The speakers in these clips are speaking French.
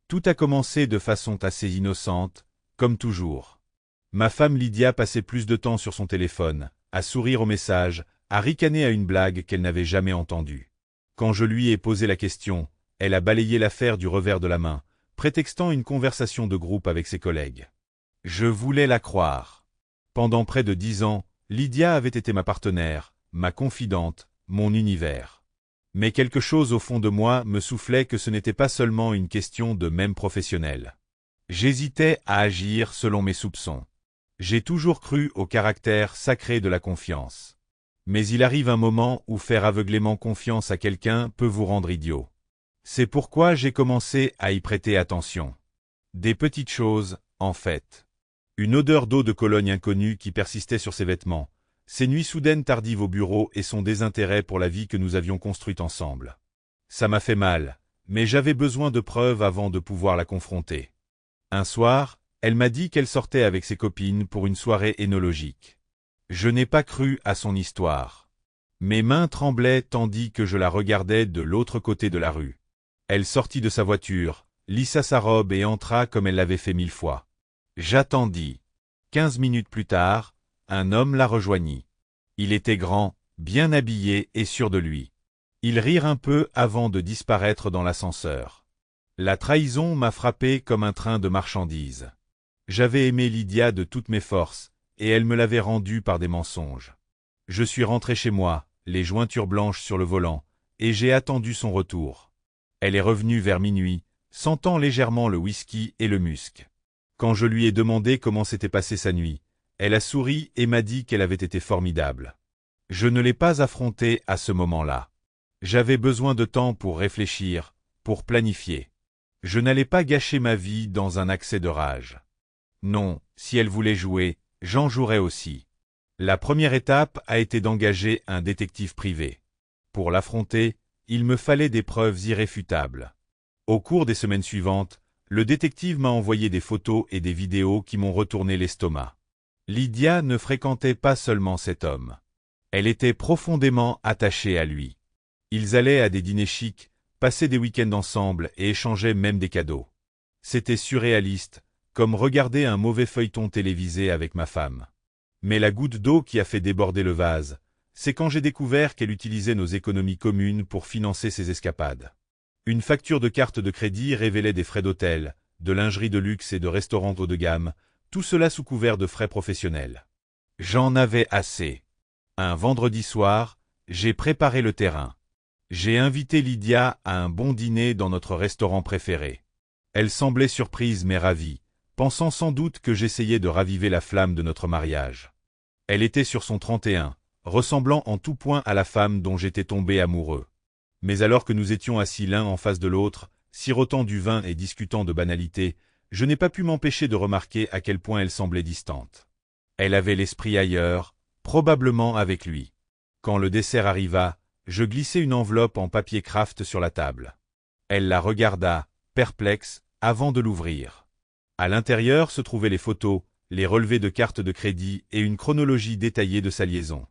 Tout a commencé de façon assez innocente, comme toujours. Ma femme Lydia passait plus de temps sur son téléphone, à sourire aux messages, à ricaner à une blague qu'elle n'avait jamais entendue. Quand je lui ai posé la question, elle a balayé l'affaire du revers de la main, prétextant une conversation de groupe avec ses collègues. Je voulais la croire. Pendant près de 10 ans, Lydia avait été ma partenaire, ma confidente, mon univers. Mais quelque chose au fond de moi me soufflait que ce n'était pas seulement une question de même professionnel. J'hésitais à agir selon mes soupçons. J'ai toujours cru au caractère sacré de la confiance. Mais il arrive un moment où faire aveuglément confiance à quelqu'un peut vous rendre idiot. C'est pourquoi j'ai commencé à y prêter attention. Des petites choses, en fait. Une odeur d'eau de Cologne inconnue qui persistait sur ses vêtements, ses nuits soudaines tardives au bureau et son désintérêt pour la vie que nous avions construite ensemble. Ça m'a fait mal, mais j'avais besoin de preuves avant de pouvoir la confronter. Un soir, elle m'a dit qu'elle sortait avec ses copines pour une soirée énologique. Je n'ai pas cru à son histoire. Mes mains tremblaient tandis que je la regardais de l'autre côté de la rue. Elle sortit de sa voiture, lissa sa robe et entra comme elle l'avait fait 1000 fois. J'attendis. 15 minutes plus tard, un homme la rejoignit. Il était grand, bien habillé et sûr de lui. Ils rirent un peu avant de disparaître dans l'ascenseur. La trahison m'a frappé comme un train de marchandises. J'avais aimé Lydia de toutes mes forces, et elle me l'avait rendue par des mensonges. Je suis rentré chez moi, les jointures blanches sur le volant, et j'ai attendu son retour. Elle est revenue vers minuit, sentant légèrement le whisky et le musc. Quand je lui ai demandé comment s'était passée sa nuit, elle a souri et m'a dit qu'elle avait été formidable. Je ne l'ai pas affrontée à ce moment-là. J'avais besoin de temps pour réfléchir, pour planifier. Je n'allais pas gâcher ma vie dans un accès de rage. Non, si elle voulait jouer, j'en jouerais aussi. La première étape a été d'engager un détective privé. Pour l'affronter, il me fallait des preuves irréfutables. Au cours des semaines suivantes, le détective m'a envoyé des photos et des vidéos qui m'ont retourné l'estomac. Lydia ne fréquentait pas seulement cet homme. Elle était profondément attachée à lui. Ils allaient à des dîners chics, passaient des week-ends ensemble et échangeaient même des cadeaux. C'était surréaliste, comme regarder un mauvais feuilleton télévisé avec ma femme. Mais la goutte d'eau qui a fait déborder le vase, c'est quand j'ai découvert qu'elle utilisait nos économies communes pour financer ses escapades. Une facture de carte de crédit révélait des frais d'hôtel, de lingerie de luxe et de restaurants haut de gamme, tout cela sous couvert de frais professionnels. J'en avais assez. Un vendredi soir, j'ai préparé le terrain. J'ai invité Lydia à un bon dîner dans notre restaurant préféré. Elle semblait surprise mais ravie, pensant sans doute que j'essayais de raviver la flamme de notre mariage. Elle était sur son 31, ressemblant en tout point à la femme dont j'étais tombé amoureux. Mais alors que nous étions assis l'un en face de l'autre, sirotant du vin et discutant de banalités, je n'ai pas pu m'empêcher de remarquer à quel point elle semblait distante. Elle avait l'esprit ailleurs, probablement avec lui. Quand le dessert arriva, je glissai une enveloppe en papier kraft sur la table. Elle la regarda, perplexe, avant de l'ouvrir. À l'intérieur se trouvaient les photos, les relevés de cartes de crédit et une chronologie détaillée de sa liaison.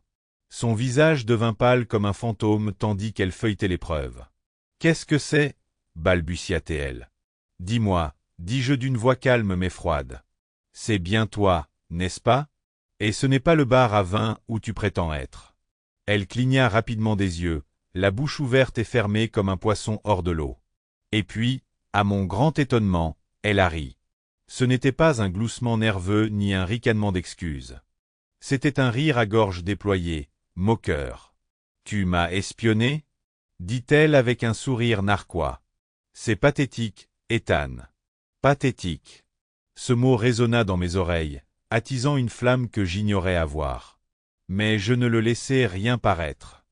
Son visage devint pâle comme un fantôme tandis qu'elle feuilletait les preuves. « Qu'est-ce que c'est » balbutia-t-elle. « Dis-moi, dis-je d'une voix calme mais froide. C'est bien toi, n'est-ce pas? Et ce n'est pas le bar à vin où tu prétends être. » Elle cligna rapidement des yeux, la bouche ouverte et fermée comme un poisson hors de l'eau. Et puis, à mon grand étonnement, elle a ri. Ce n'était pas un gloussement nerveux ni un ricanement d'excuses. C'était un rire à gorge déployée, moqueur. « Tu m'as espionné » dit-elle avec un sourire narquois. « C'est pathétique, Ethan. Pathétique. » Ce mot résonna dans mes oreilles, attisant une flamme que j'ignorais avoir. Mais je ne le laissai rien paraître.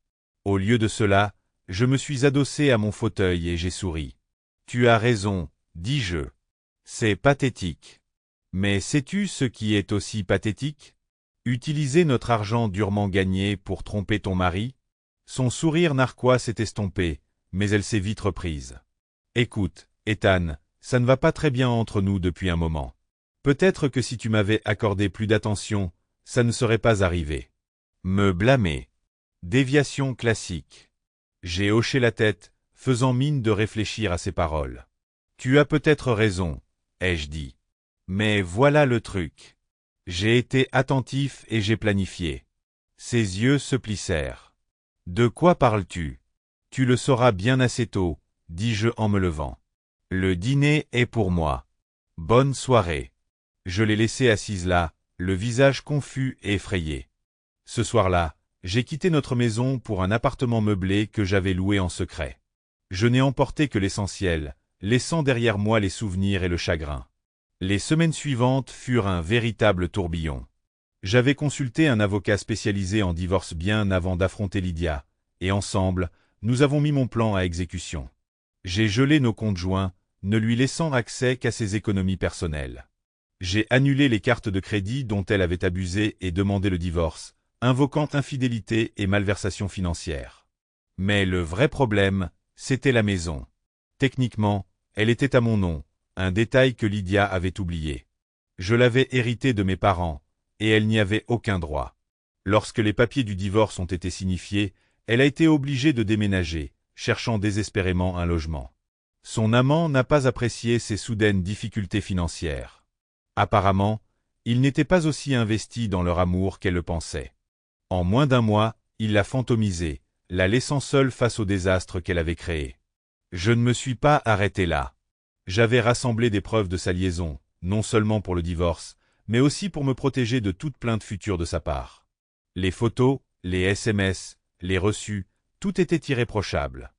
Au lieu de cela, je me suis adossé à mon fauteuil et j'ai souri. « Tu as raison, dis-je. C'est pathétique. Mais sais-tu ce qui est aussi pathétique? Utiliser notre argent durement gagné pour tromper ton mari? » Son sourire narquois s'est estompé, mais elle s'est vite reprise. « Écoute, Ethan, ça ne va pas très bien entre nous depuis un moment. Peut-être que si tu m'avais accordé plus d'attention, ça ne serait pas arrivé. » Me blâmer. Déviation classique. J'ai hoché la tête, faisant mine de réfléchir à ses paroles. Tu as peut-être raison, ai-je dit. Mais voilà le truc. J'ai été attentif et j'ai planifié. Ses yeux se plissèrent. De quoi parles-tu? Tu le sauras bien assez tôt, dis-je en me levant. Le dîner est pour moi. Bonne soirée. Je l'ai laissée assise là, le visage confus et effrayé. Ce soir-là, j'ai quitté notre maison pour un appartement meublé que j'avais loué en secret. Je n'ai emporté que l'essentiel, laissant derrière moi les souvenirs et le chagrin. Les semaines suivantes furent un véritable tourbillon. J'avais consulté un avocat spécialisé en divorce bien avant d'affronter Lydia, et ensemble, nous avons mis mon plan à exécution. J'ai gelé nos comptes joints, ne lui laissant accès qu'à ses économies personnelles. J'ai annulé les cartes de crédit dont elle avait abusé et demandé le divorce, invoquant infidélité et malversation financière. Mais le vrai problème, c'était la maison. Techniquement, elle était à mon nom, un détail que Lydia avait oublié. Je l'avais héritée de mes parents, et elle n'y avait aucun droit. Lorsque les papiers du divorce ont été signifiés, elle a été obligée de déménager, cherchant désespérément un logement. Son amant n'a pas apprécié ces soudaines difficultés financières. Apparemment, il n'était pas aussi investi dans leur amour qu'elle le pensait. En moins d'un mois, il l'a fantomisée, la laissant seule face au désastre qu'elle avait créé. Je ne me suis pas arrêté là. J'avais rassemblé des preuves de sa liaison, non seulement pour le divorce, mais aussi pour me protéger de toute plainte future de sa part. Les photos, les SMS, les reçus, tout était irréprochable.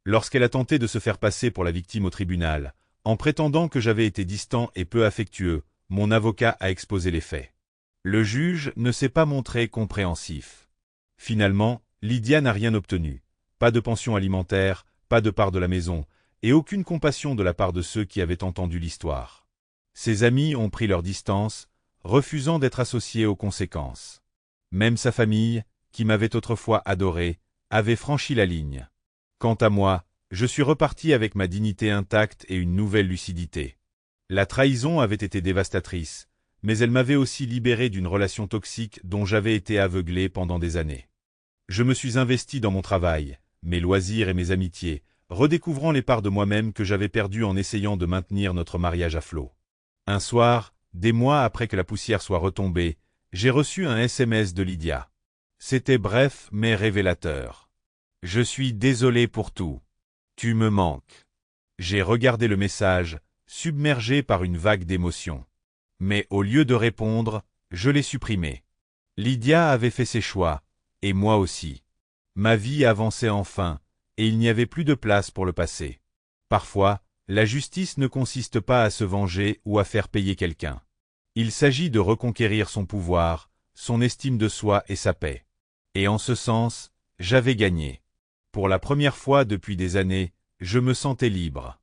Lorsqu'elle a tenté de se faire passer pour la victime au tribunal, en prétendant que j'avais été distant et peu affectueux, mon avocat a exposé les faits. Le juge ne s'est pas montré compréhensif. Finalement, Lydia n'a rien obtenu. Pas de pension alimentaire, pas de part de la maison, et aucune compassion de la part de ceux qui avaient entendu l'histoire. Ses amis ont pris leur distance, refusant d'être associés aux conséquences. Même sa famille, qui m'avait autrefois adoré, avait franchi la ligne. Quant à moi, je suis reparti avec ma dignité intacte et une nouvelle lucidité. La trahison avait été dévastatrice, mais elle m'avait aussi libéré d'une relation toxique dont j'avais été aveuglé pendant des années. Je me suis investi dans mon travail, mes loisirs et mes amitiés, redécouvrant les parts de moi-même que j'avais perdues en essayant de maintenir notre mariage à flot. Un soir, des mois après que la poussière soit retombée, j'ai reçu un SMS de Lydia. C'était bref mais révélateur. Je suis désolé pour tout. Tu me manques. J'ai regardé le message, submergé par une vague d'émotions. Mais au lieu de répondre, je l'ai supprimé. Lydia avait fait ses choix, et moi aussi. Ma vie avançait enfin, et il n'y avait plus de place pour le passé. Parfois, la justice ne consiste pas à se venger ou à faire payer quelqu'un. Il s'agit de reconquérir son pouvoir, son estime de soi et sa paix. Et en ce sens, j'avais gagné. Pour la première fois depuis des années, je me sentais libre.